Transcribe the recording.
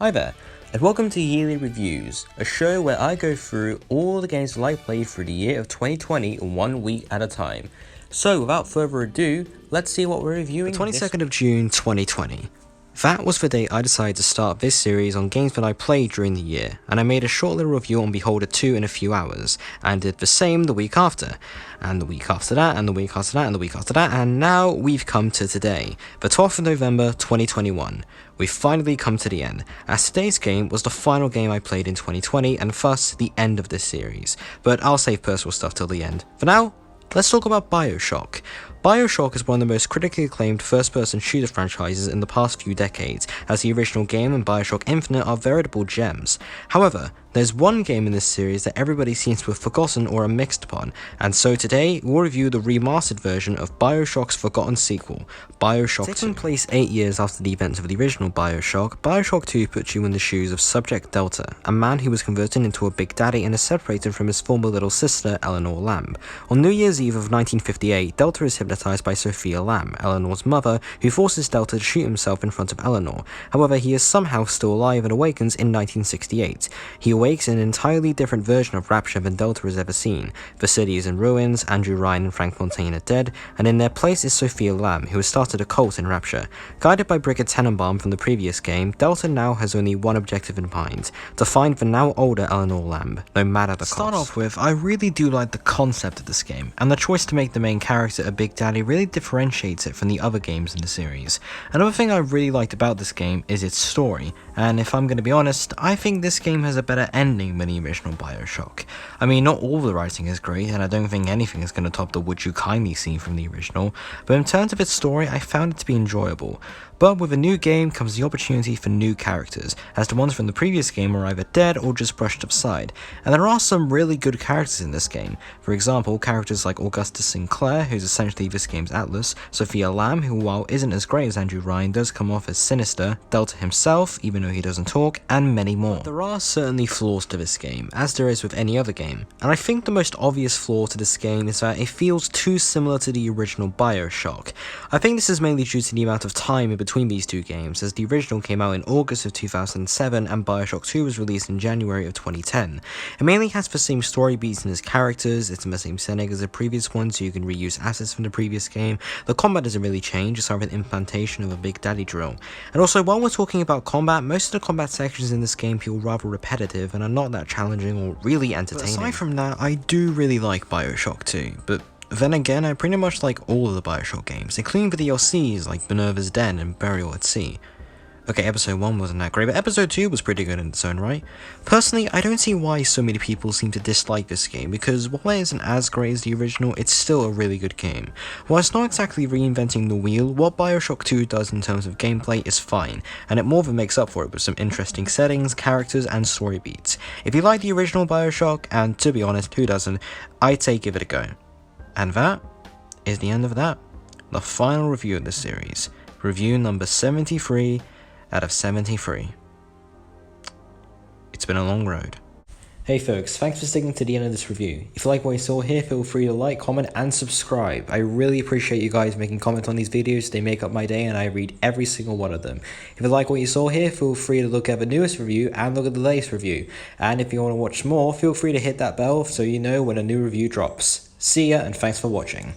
Hi there, and welcome to Yearly Reviews, a show where I go through all the games that I played through the year of 2020 1 week at a time. So without further ado, let's see what we're reviewing. The 22nd of June 2020. That was the day I decided to start this series on games that I played during the year, and I made a short little review on Beholder 2 in a few hours, and did the same the week after, and the week after that, and the week after that, and the week after that, and now we've come to today, the 12th of November 2021. We've finally come to the end, as today's game was the final game I played in 2020, and thus the end of this series, but I'll save personal stuff till the end. For now, let's talk about BioShock. BioShock is one of the most critically acclaimed first-person shooter franchises in the past few decades, as the original game and BioShock Infinite are veritable gems. However, there's one game in this series that everybody seems to have forgotten or are mixed upon, and so today we'll review the remastered version of BioShock's forgotten sequel, BioShock 2. Taking place 8 years after the events of the original BioShock, BioShock 2 puts you in the shoes of Subject Delta, a man who was converted into a Big Daddy and is separated from his former little sister, Eleanor Lamb. On New Year's Eve of 1958, Delta is hypnotized by Sophia Lamb, Eleanor's mother, who forces Delta to shoot himself in front of Eleanor. However, he is somehow still alive and awakens in 1968. He awakes in an entirely different version of Rapture than Delta has ever seen. The city is in ruins, Andrew Ryan and Frank Fontaine are dead, and in their place is Sophia Lamb, who has started a cult in Rapture. Guided by Brigitte Tenenbaum from the previous game, Delta now has only one objective in mind: to find the now older Eleanor Lamb, no matter the cost. To start off with, I really do like the concept of this game, and the choice to make the main character a Big Daddy really differentiates it from the other games in the series. Another thing I really liked about this game is its story, and if I'm going to be honest, I think this game has a better ending than the original BioShock. I mean, not all the writing is great, and I don't think anything is going to top the Would You Kindly scene from the original, but in terms of its story, I found it to be enjoyable. But with a new game comes the opportunity for new characters, as the ones from the previous game are either dead or just brushed aside, and there are some really good characters in this game. For example, characters like Augustus Sinclair, who's essentially this game's Atlas, Sophia Lamb, who while isn't as great as Andrew Ryan does come off as sinister, Delta himself, even though he doesn't talk, and many more. But there are certainly flaws to this game, as there is with any other game, and I think the most obvious flaw to this game is that it feels too similar to the original BioShock. I think this is mainly due to the amount of time in between these two games, as the original came out in August of 2007 and BioShock 2 was released in January of 2010. It mainly has the same story beats and its characters, it's in the same setting as the previous one, so you can reuse assets from the previous game. The combat doesn't really change, aside from an implantation of a Big Daddy drill. And also, while we're talking about combat, most of the combat sections in this game feel rather repetitive and are not that challenging or really entertaining. But aside from that, I do really like BioShock 2, but then again, I pretty much like all of the BioShock games, including the DLCs like Minerva's Den and Burial at Sea. Okay, episode 1 wasn't that great, but episode 2 was pretty good in its own right. Personally, I don't see why so many people seem to dislike this game, because while it isn't as great as the original, it's still a really good game. While it's not exactly reinventing the wheel, what BioShock 2 does in terms of gameplay is fine, and it more than makes up for it with some interesting settings, characters, and story beats. If you like the original BioShock, and to be honest, who doesn't, I'd say give it a go. And that is the end of that. The final review of this series. Review number 73 out of 73. It's been a long road. Hey folks, thanks for sticking to the end of this review. If you like what you saw here, feel free to like, comment, and subscribe. I really appreciate you guys making comments on these videos. They make up my day and I read every single one of them. If you like what you saw here, feel free to look at the newest review and look at the latest review. And if you want to watch more, feel free to hit that bell so you know when a new review drops. See ya, and thanks for watching.